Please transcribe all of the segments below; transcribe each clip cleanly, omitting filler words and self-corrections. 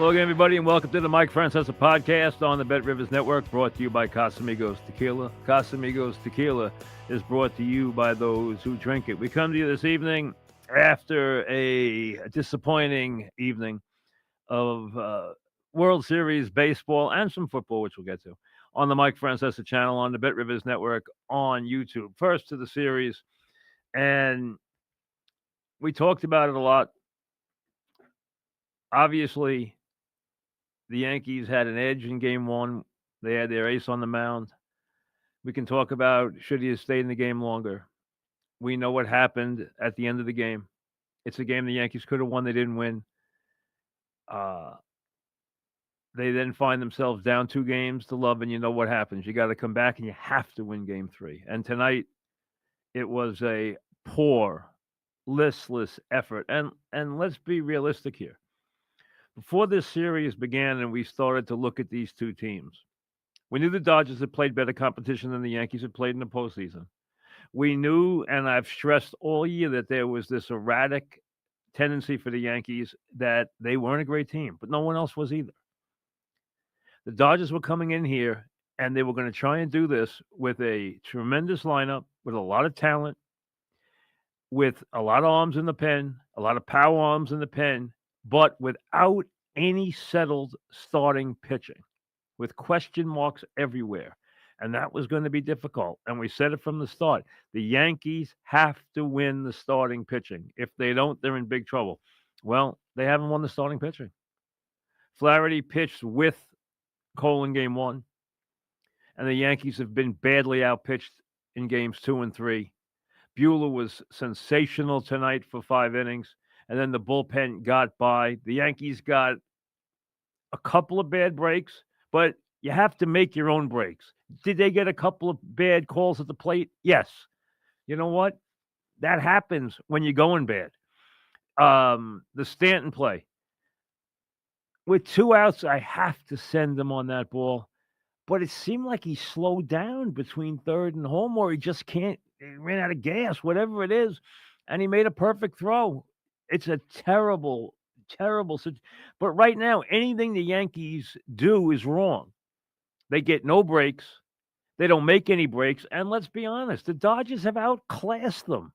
Hello again, everybody, and welcome to the Mike Francesa podcast on the Bet Rivers Network, brought to you by Casamigos Tequila. Casamigos Tequila is brought to you by those who drink it. We come to you this evening after a disappointing evening of World Series baseball and some football, which we'll get to, on the Mike Francesa channel, on the Bet Rivers Network, on YouTube. First to the series, and we talked about it a lot. Obviously, the Yankees had an edge in game one. They had their ace on the mound. We can talk about should he have stayed in the game longer. We know what happened at the end of the game. It's a game the Yankees could have won. They didn't win. They then find themselves down 2-0, and you know what happens. You got to come back, and you have to win game 3. And tonight, it was a poor, listless effort. And let's be realistic here. Before this series began and we started to look at these two teams, we knew the Dodgers had played better competition than the Yankees had played in the postseason. We knew, and I've stressed all year, that there was this erratic tendency for the Yankees that they weren't a great team, but no one else was either. The Dodgers were coming in here, and they were going to try and do this with a tremendous lineup, with a lot of talent, with a lot of arms in the pen, a lot of power arms in the pen, but without any settled starting pitching, with question marks everywhere. And that was going to be difficult. And we said it from the start. The Yankees have to win the starting pitching. If they don't, they're in big trouble. Well, they haven't won the starting pitching. Flaherty pitched with Cole in game 1. And the Yankees have been badly outpitched in games 2 and 3. Buehler was sensational tonight for 5 innings. And then the bullpen got by. The Yankees got a couple of bad breaks, but you have to make your own breaks. Did they get a couple of bad calls at the plate? Yes. You know what? That happens when you're going bad. The Stanton play. With 2 outs, I have to send him on that ball. But it seemed like he slowed down between third and home, or he just can't. He ran out of gas, whatever it is. And he made a perfect throw. It's a terrible, terrible situation. But right now, anything the Yankees do is wrong. They get no breaks. They don't make any breaks. And let's be honest, the Dodgers have outclassed them.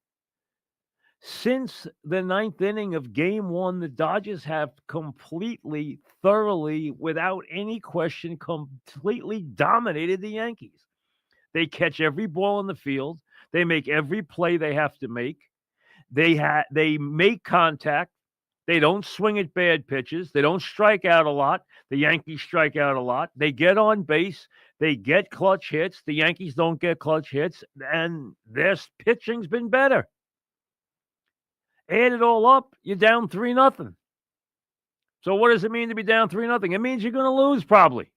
Since the 9th inning of game 1, the Dodgers have completely, thoroughly, without any question, completely dominated the Yankees. They catch every ball in the field. They make every play they have to make. They make contact. They don't swing at bad pitches. They don't strike out a lot. The Yankees strike out a lot. They get on base. They get clutch hits. The Yankees don't get clutch hits, and their pitching's been better. Add it all up, you're down 3-0. So what does it mean to be down 3-0? It means you're going to lose probably.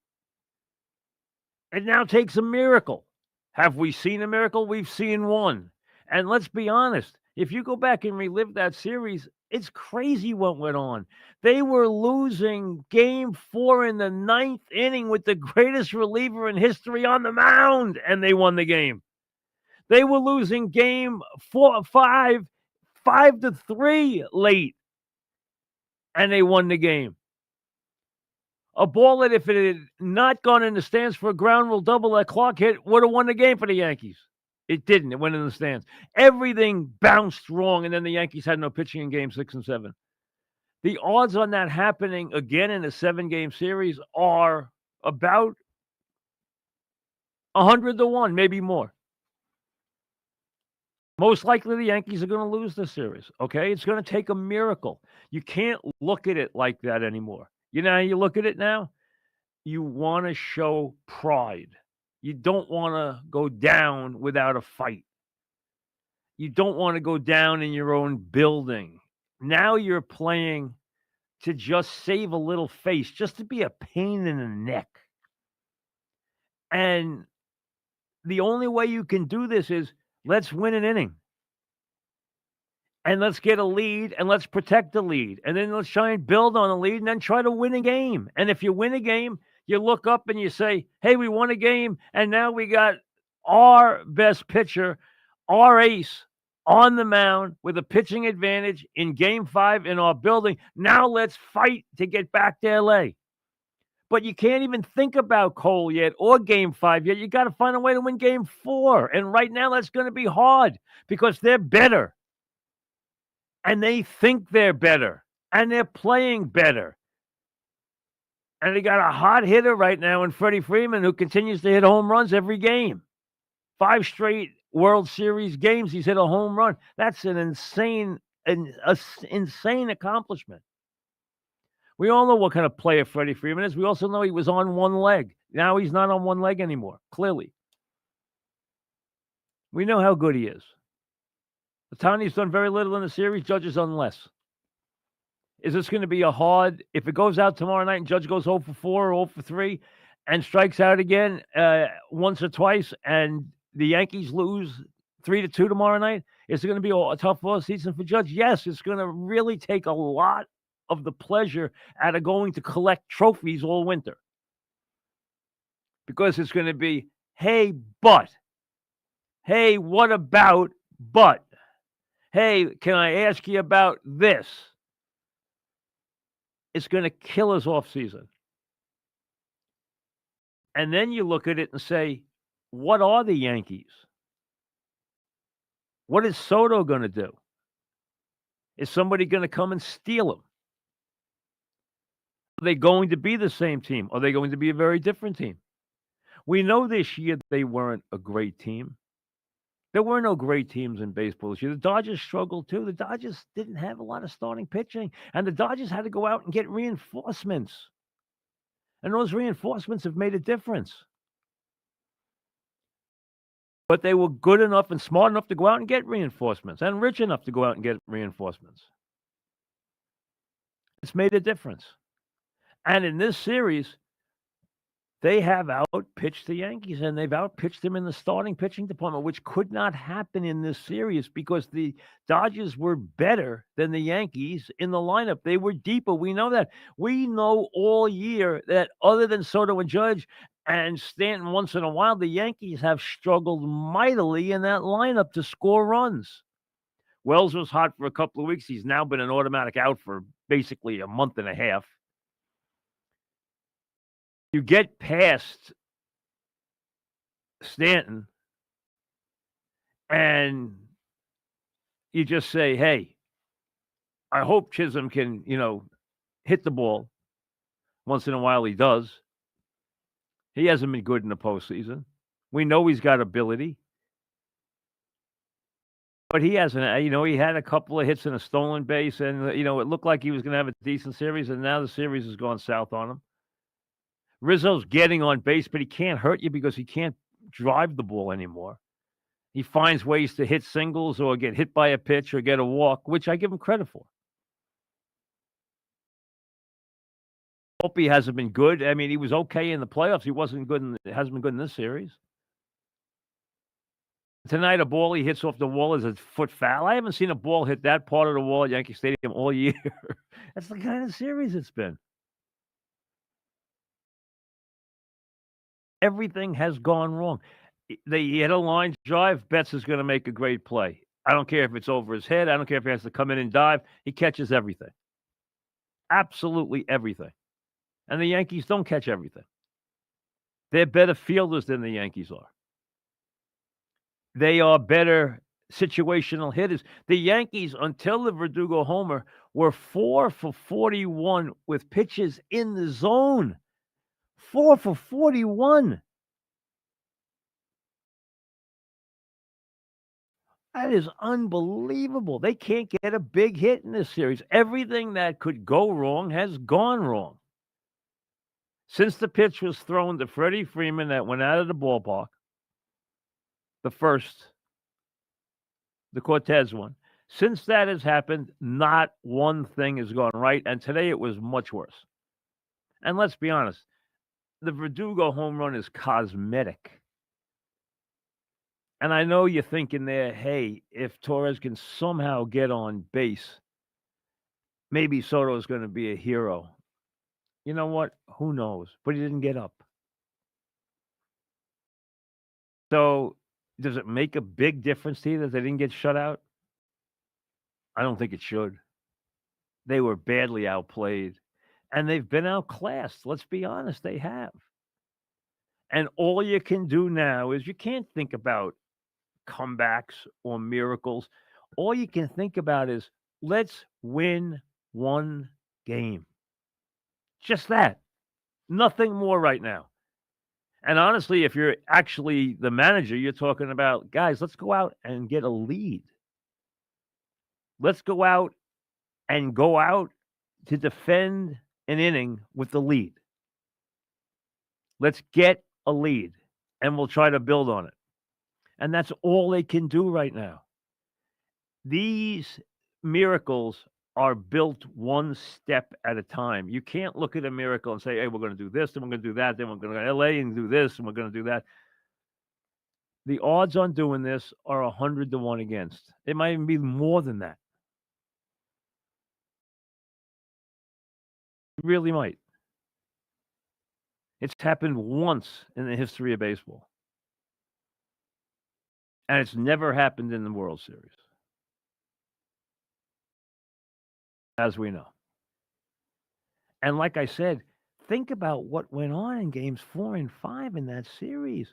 It now takes a miracle. Have we seen a miracle? We've seen one. And let's be honest. If you go back and relive that series, it's crazy what went on. They were losing game 4 in the 9th inning with the greatest reliever in history on the mound, and they won the game. They were losing game 5 to 3 late, and they won the game. A ball that, if it had not gone in the stands for a ground rule double that Clark hit, would have won the game for the Yankees. It didn't. It went in the stands. Everything bounced wrong, and then the Yankees had no pitching in game 6 and 7. The odds on that happening again in a 7-game series are about 100 to 1, maybe more. Most likely the Yankees are going to lose this series, okay? It's going to take a miracle. You can't look at it like that anymore. You know how you look at it now? You want to show pride. You don't want to go down without a fight. You don't want to go down in your own building. Now you're playing to just save a little face, just to be a pain in the neck. And the only way you can do this is let's win an inning. And let's get a lead, and let's protect the lead. And then let's try and build on a lead, and then try to win a game. And if you win a game, you look up and you say, hey, we won a game, and now we got our best pitcher, our ace, on the mound with a pitching advantage in Game 5 in our building. Now let's fight to get back to LA. But you can't even think about Cole yet or Game 5 yet. You got to find a way to win Game 4. And right now that's going to be hard because they're better. And they think they're better. And they're playing better. And they got a hot hitter right now in Freddie Freeman who continues to hit home runs every game. 5 straight World Series games, he's hit a home run. That's an insane accomplishment. We all know what kind of player Freddie Freeman is. We also know he was on one leg. Now he's not on one leg anymore, clearly. We know how good he is. Ohtani's done very little in the series. Judge has done less. Is this going to be a hard, if it goes out tomorrow night and Judge goes 0 for 4 or 0 for 3 and strikes out again once or twice and the Yankees lose 3-2 tomorrow night, is it going to be a tough season for Judge? Yes, it's going to really take a lot of the pleasure out of going to collect trophies all winter. Because it's going to be, hey, but. Hey, what about but? Hey, can I ask you about this? It's going to kill his offseason. And then you look at it and say, what are the Yankees? What is Soto going to do? Is somebody going to come and steal him? Are they going to be the same team? Are they going to be a very different team? We know this year they weren't a great team. There were no great teams in baseball this year. The Dodgers struggled too. The Dodgers didn't have a lot of starting pitching, and the Dodgers had to go out and get reinforcements. And those reinforcements have made a difference. But they were good enough and smart enough to go out and get reinforcements, and rich enough to go out and get reinforcements. It's made a difference. And in this series, they have outpitched the Yankees, and they've outpitched them in the starting pitching department, which could not happen in this series because the Dodgers were better than the Yankees in the lineup. They were deeper. We know that. We know all year that other than Soto and Judge and Stanton once in a while, the Yankees have struggled mightily in that lineup to score runs. Wells was hot for a couple of weeks. He's now been an automatic out for basically a month and a half. You get past Stanton and you just say, hey, I hope Chisholm can, hit the ball. Once in a while he does. He hasn't been good in the postseason. We know he's got ability. But he hasn't, he had a couple of hits in a stolen base, and, it looked like he was going to have a decent series, and now the series has gone south on him. Rizzo's getting on base, but he can't hurt you because he can't drive the ball anymore. He finds ways to hit singles or get hit by a pitch or get a walk, which I give him credit for. Hope he hasn't been good. I mean, he was okay in the playoffs. He wasn't good. Hasn't been good in this series. Tonight, a ball he hits off the wall is a foot foul. I haven't seen a ball hit that part of the wall at Yankee Stadium all year. That's the kind of series it's been. Everything has gone wrong. They hit a line drive. Betts is going to make a great play. I don't care if it's over his head. I don't care if he has to come in and dive. He catches everything. Absolutely everything. And the Yankees don't catch everything. They're better fielders than the Yankees are. They are better situational hitters. The Yankees, until the Verdugo homer, were 4 for 41 with pitches in the zone. 4 for 41. That is unbelievable. They can't get a big hit in this series. Everything that could go wrong has gone wrong. Since the pitch was thrown to Freddie Freeman that went out of the ballpark, the Cortez one, since that has happened, not one thing has gone right. And today it was much worse. And let's be honest, the Verdugo home run is cosmetic. And I know you're thinking there, hey, if Torres can somehow get on base, maybe Soto is going to be a hero. You know what? Who knows? But he didn't get up. So does it make a big difference to you that they didn't get shut out? I don't think it should. They were badly outplayed, and they've been outclassed. Let's be honest, they have. And all you can do now is you can't think about comebacks or miracles. All you can think about is let's win one game. Just that. Nothing more right now. And honestly, if you're actually the manager, you're talking about, guys, let's go out and get a lead. Let's go out to defend an inning with the lead. Let's get a lead and we'll try to build on it. And that's all they can do right now. These miracles are built one step at a time. You can't look at a miracle and say, hey, we're going to do this, then we're going to do that, then we're going to go to LA and do this, and we're going to do that. The odds on doing this are 100 to 1 against. It might even be more than that. It really might. It's happened once in the history of baseball. And it's never happened in the World Series, as we know. And like I said, think about what went on in games 4 and 5 in that series.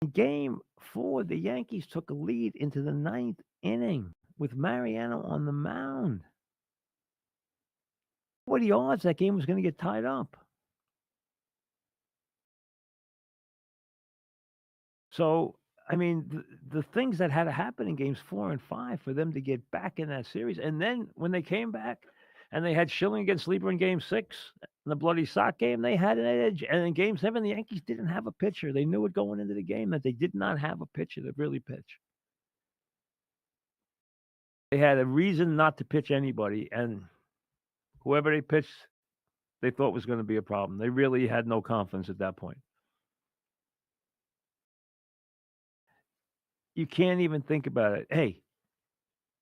In game 4, the Yankees took a lead into the 9th inning with Mariano on the mound. What are the odds that game was going to get tied up? So, I mean, the things that had to happen in games 4 and 5 for them to get back in that series. And then when they came back and they had Schilling against Lieber in game 6, in the bloody sock game, they had an edge. And in game 7, the Yankees didn't have a pitcher. They knew it going into the game that they did not have a pitcher to really pitch. They had a reason not to pitch anybody. And whoever they pitched, they thought was going to be a problem. They really had no confidence at that point. You can't even think about it. Hey,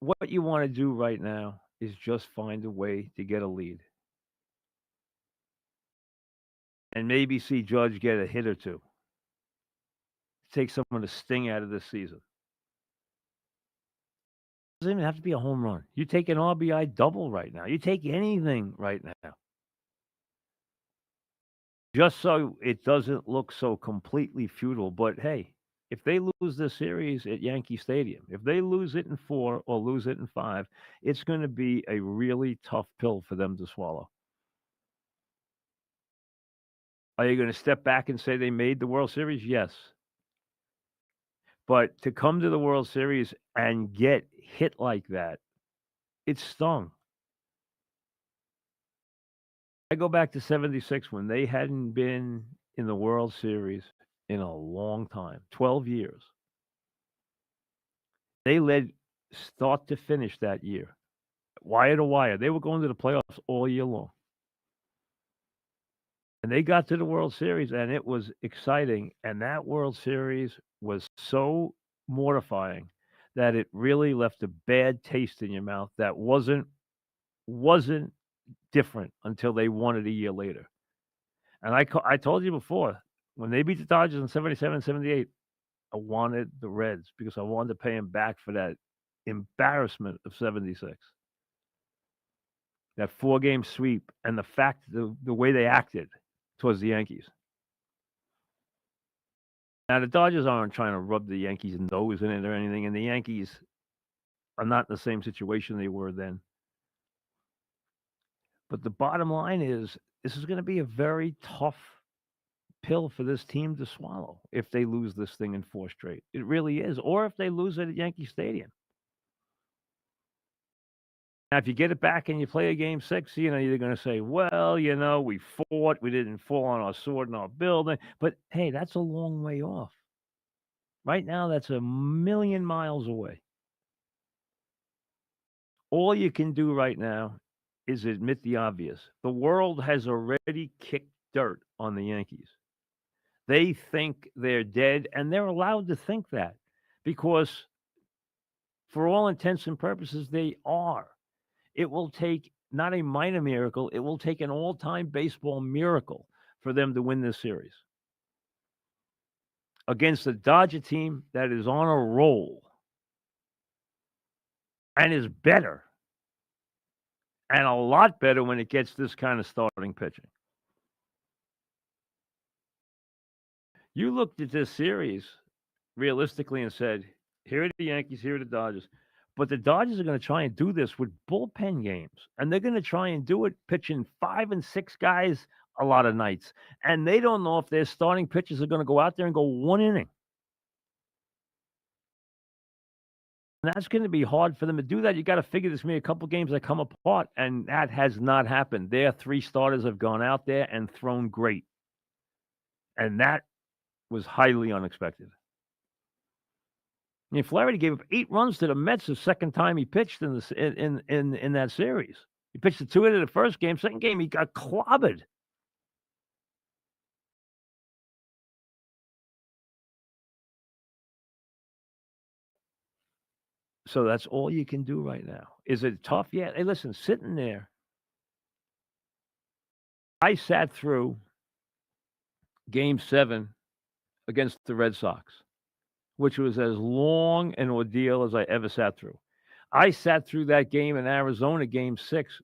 what you want to do right now is just find a way to get a lead and maybe see Judge get a hit or two. Take some of the sting out of this season. It doesn't even have to be a home run. You take an RBI double right now. You take anything right now. Just so it doesn't look so completely futile. But hey, if they lose this series at Yankee Stadium, if they lose it in 4 or lose it in 5, it's going to be a really tough pill for them to swallow. Are you going to step back and say they made the World Series? Yes. But to come to the World Series and get hit like that, it stung. I go back to 76 when they hadn't been in the World Series in a long time, 12 years. They led start to finish that year, wire to wire. They were going to the playoffs all year long. And they got to the World Series, and it was exciting. And that World Series was so mortifying that it really left a bad taste in your mouth that wasn't different until they won it a year later. And I told you before, when they beat the Dodgers in 77, 78, I wanted the Reds because I wanted to pay them back for that embarrassment of 76. That 4-game sweep and the fact, the way they acted towards the Yankees. Now, the Dodgers aren't trying to rub the Yankees' nose in it or anything, and the Yankees are not in the same situation they were then. But the bottom line is, this is going to be a very tough pill for this team to swallow if they lose this thing in 4 straight. It really is. Or if they lose it at Yankee Stadium. Now, if you get it back and you play a game 6, you're going to say, well, we fought. We didn't fall on our sword in our building. But, hey, that's a long way off. Right now, that's a million miles away. All you can do right now is admit the obvious. The world has already kicked dirt on the Yankees. They think they're dead, and they're allowed to think that because, for all intents and purposes, they are. It will take not a minor miracle, it will take an all-time baseball miracle for them to win this series against a Dodger team that is on a roll. and is better, and a lot better when it gets this kind of starting pitching. You looked at this series realistically and said, "Here are the Yankees, here are the Dodgers." But the Dodgers are going to try and do this with bullpen games, and they're going to try and do it pitching 5 and 6 guys a lot of nights, and they don't know if their starting pitchers are going to go out there and go 1 inning. And that's going to be hard for them to do that. You got to figure there's going to be a couple games that come apart, and that has not happened. Their 3 starters have gone out there and thrown great, and that was highly unexpected. I mean, Flaherty gave up 8 runs to the Mets the second time he pitched in this in that series. He pitched the 2 into the first game. Second game, he got clobbered. So that's all you can do right now. Is it tough? Yeah. Hey, listen, sitting there, I sat through Game 7 against the Red Sox, which was as long an ordeal as I ever sat through. I sat through that game in Arizona, Game 6,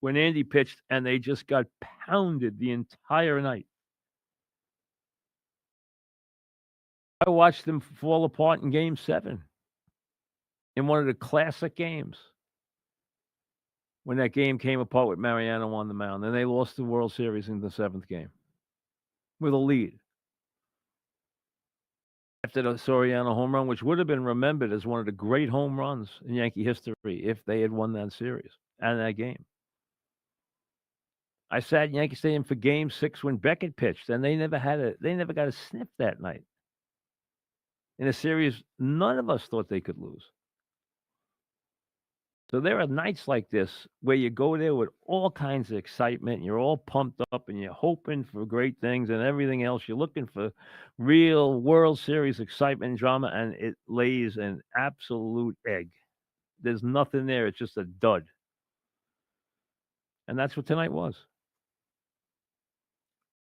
when Andy pitched, and they just got pounded the entire night. I watched them fall apart in Game 7 in one of the classic games when that game came apart with Mariano on the mound. And they lost the World Series in the 7th game with a lead after the Soriano home run, which would have been remembered as one of the great home runs in Yankee history if they had won that series and that game. I sat in Yankee Stadium for Game 6 when Beckett pitched, and they never got a sniff that night. In a series none of us thought they could lose. So there are nights like this where you go there with all kinds of excitement, and you're all pumped up, and you're hoping for great things and everything else. You're looking for real World Series excitement and drama, and it lays an absolute egg. There's nothing there. It's just a dud. And that's what tonight was.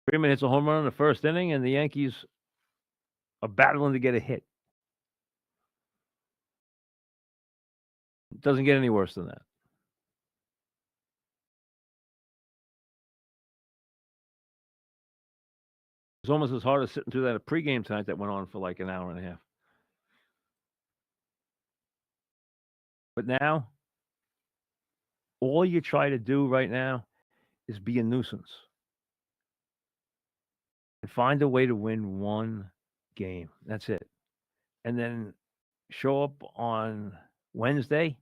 Freeman hits a home run in the first inning, and the Yankees are battling to get a hit. It doesn't get any worse than that. It's almost as hard as sitting through that pregame tonight that went on for like an hour and a half. But now, all you try to do right now is be a nuisance and find a way to win one game. That's it. And then show up on Wednesday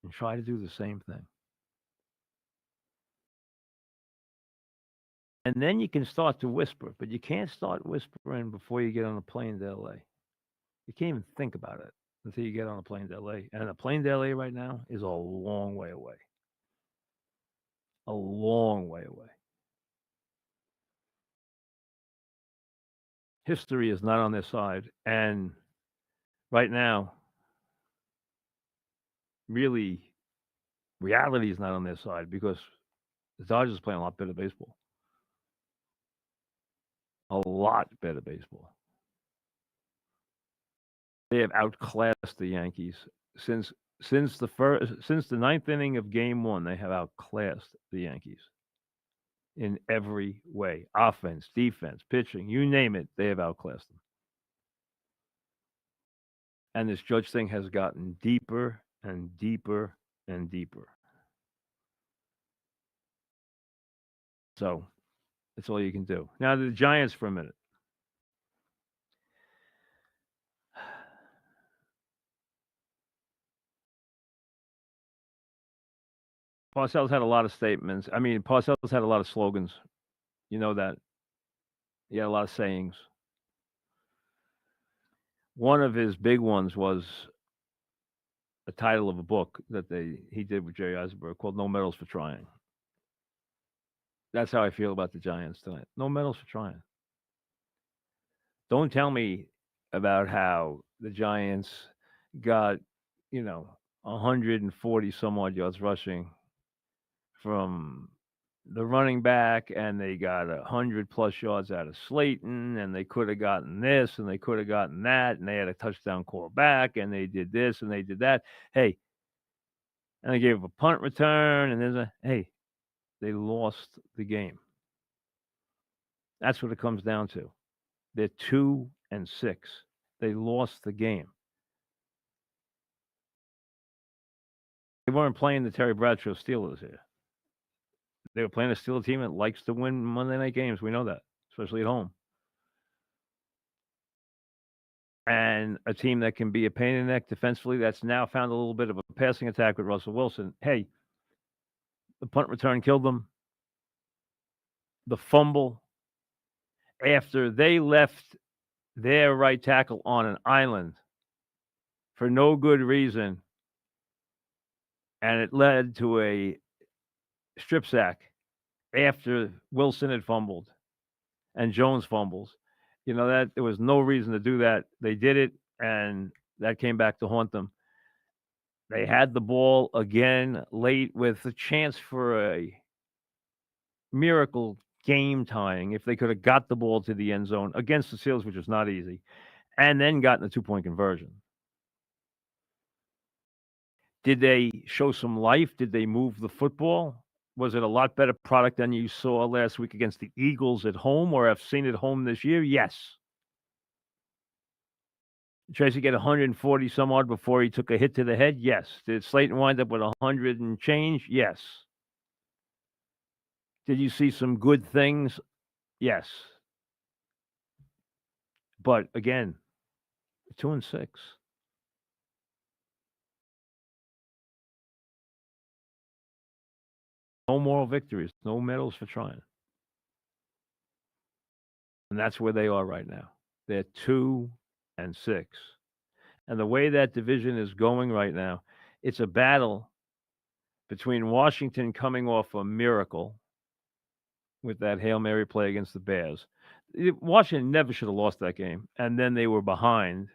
and try to do the same thing. And then you can start to whisper, but you can't start whispering before you get on a plane to LA. You can't even think about it until you get on a plane to LA. And a plane to LA right now is a long way away. A long way away. History is not on their side. And right now, really, reality is not on their side because the Dodgers are playing a lot better baseball. A lot better baseball. They have outclassed the Yankees since since the ninth inning of Game 1. They have outclassed the Yankees in every way: offense, defense, pitching, you name it. They have outclassed them. And this Judge thing has gotten deeper and deeper and deeper. So that's all you can do. Now to the Giants for a minute. Parcells had a lot of statements. I mean, Parcells had a lot of slogans. You know that. He had a lot of sayings. One of his big ones was the title of a book that he did with Jerry Eisenberg called "No Medals for Trying." That's how I feel about the Giants tonight. No medals for trying. Don't tell me about how the Giants got, 140 some odd yards rushing from the running back, and they got 100+ yards out of Slayton, and they could have gotten this, and they could have gotten that, and they had a touchdown call back, and they did this, and they did that. Hey, and they gave a punt return, and hey, they lost the game. That's what it comes down to. They're 2-6. They lost the game. They weren't playing the Terry Bradshaw Steelers here. They were playing a Steelers team that likes to win Monday night games. We know that, especially at home. And a team that can be a pain in the neck defensively that's now found a little bit of a passing attack with Russell Wilson. Hey, the punt return killed them. The fumble after they left their right tackle on an island for no good reason, and it led to a strip sack after Wilson had fumbled and Jones fumbles. That there was no reason to do that. They did it, and that came back to haunt them. They had the ball again late with a chance for a miracle game tying if they could have got the ball to the end zone against the Steelers, which was not easy, and then gotten a 2-point conversion. Did they show some life? Did they move the football? Was it a lot better product than you saw last week against the Eagles at home, or have seen at home this year? Yes. Tracy get 140 some odd before he took a hit to the head? Yes. Did Slayton wind up with 100 and change? Yes. Did you see some good things? Yes. But again, 2-6. No moral victories, no medals for trying. And that's where they are right now. They're 2-6. And the way that division is going right now, it's a battle between Washington coming off a miracle with that Hail Mary play against the Bears. Washington never should have lost that game. And then they were behind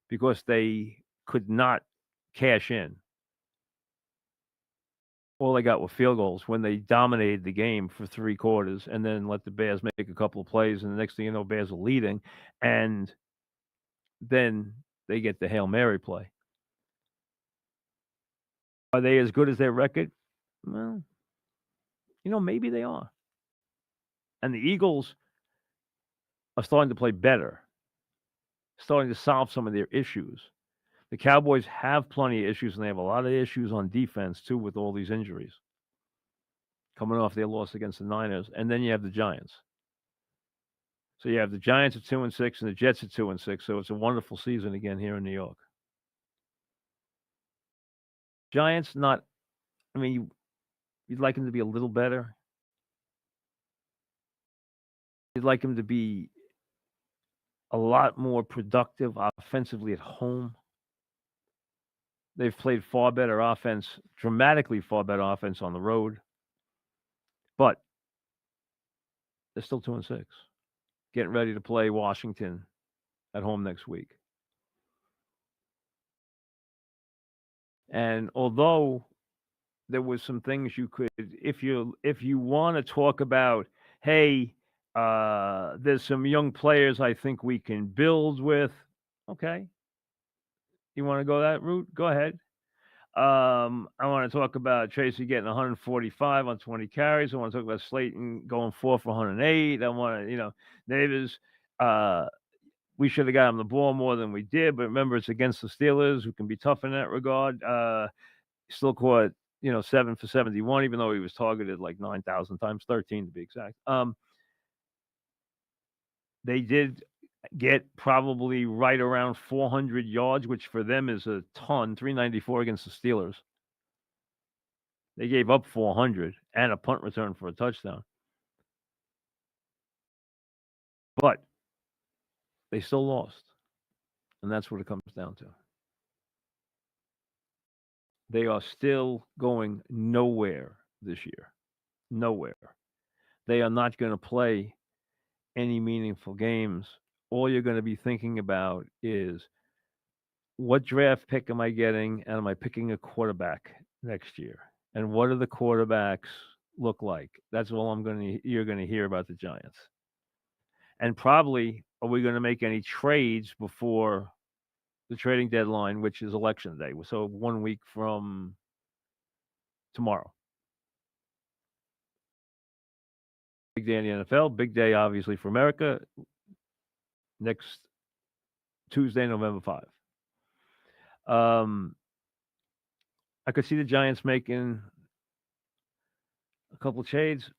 because they could not cash in. All they got were field goals when they dominated the game for 3 quarters and then let the Bears make a couple of plays. And the next thing you know, Bears are leading. And then they get the Hail Mary play. Are they as good as their record? Well, maybe they are. And the Eagles are starting to play better, starting to solve some of their issues. The Cowboys have plenty of issues, and they have a lot of issues on defense, too, with all these injuries coming off their loss against the Niners. And then you have the Giants. So you have the Giants at 2-6 and the Jets at 2-6. So it's a wonderful season again here in New York. Giants, you'd like them to be a little better. You'd like them to be a lot more productive offensively at home. They've played far better offense, dramatically far better offense on the road. But they're still 2-6. Getting ready to play Washington at home next week. And although there was some things you could, if you want to talk about, hey, there's some young players I think we can build with. Okay. You want to go that route? Go ahead. I want to talk about Tracy getting 145 on 20 carries. I want to talk about Slayton going 4 for 108. I want to, Davis. We should have got him the ball more than we did, but remember, it's against the Steelers, who can be tough in that regard. Still caught, 7 for 71, even though he was targeted like 9,000 times, 13 to be exact. They did get probably right around 400 yards, which for them is a ton, 394 against the Steelers. They gave up 400 and a punt return for a touchdown. But they still lost. And that's what it comes down to. They are still going nowhere this year. Nowhere. They are not going to play any meaningful games. All you're going to be thinking about is, what draft pick am I getting, and am I picking a quarterback next year? And what are the quarterbacks look like? That's all you're gonna hear about the Giants. And probably, are we gonna make any trades before the trading deadline, which is election day? So 1 week from tomorrow. Big day in the NFL. Big day, obviously, for America. Next Tuesday, November 5. Um, I could see the Giants making a couple of trades.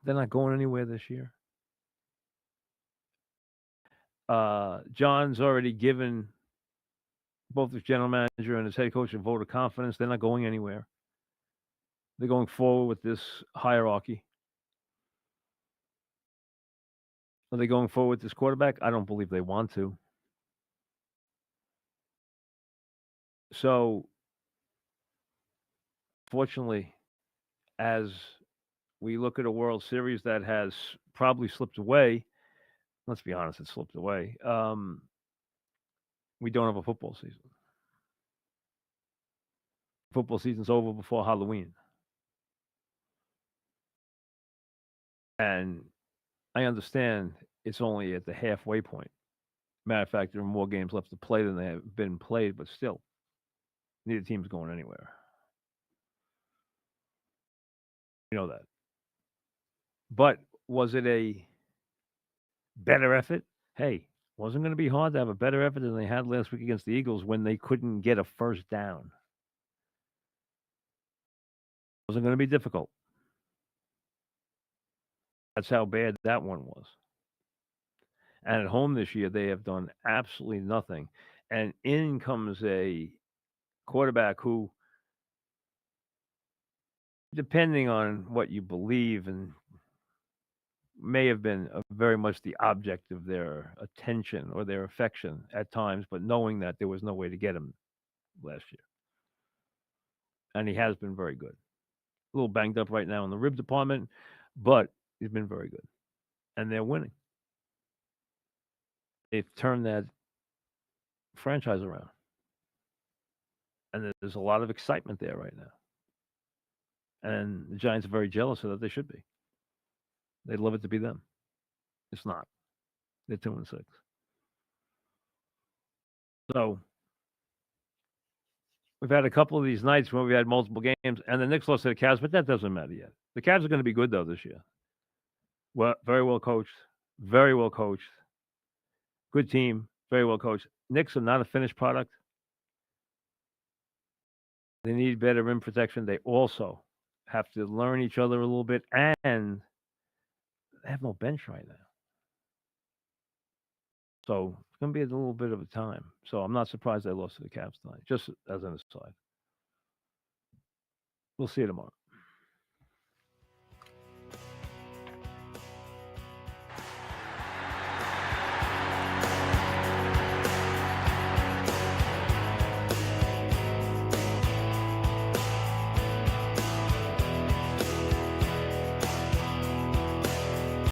They're not going anywhere this year. John's already given both his general manager and his head coach a vote of confidence. They're not going anywhere. They're going forward with this hierarchy. Are they going forward with this quarterback? I don't believe they want to. So, fortunately, as we look at a World Series that has probably slipped away, let's be honest, it slipped away. We don't have a football season. Football season's over before Halloween. And I understand it's only at the halfway point. Matter of fact, there are more games left to play than they have been played, but still, neither team's going anywhere. You know that. But was it a better effort? Hey, wasn't going to be hard to have a better effort than they had last week against the Eagles when they couldn't get a first down. Wasn't going to be difficult. That's how bad that one was. And at home this year, they have done absolutely nothing. And in comes a quarterback who, depending on what you believe, and may have been very much the object of their attention or their affection at times, but knowing that there was no way to get him last year. And he has been very good. A little banged up right now in the rib department, but he's been very good. And they're winning. They've turned that franchise around. And there's a lot of excitement there right now. And the Giants are very jealous of that. They should be. They'd love it to be them. It's not. They're 2-6. So we've had a couple of these nights where we had multiple games, and the Knicks lost to the Cavs, but that doesn't matter yet. The Cavs are going to be good though this year. Well, very well coached, very well coached, good team, very well coached. Knicks are not a finished product. They need better rim protection. They also have to learn each other a little bit, and they have no bench right now. So it's going to be a little bit of a time. So I'm not surprised they lost to the Cavs tonight, just as an aside. We'll see you tomorrow.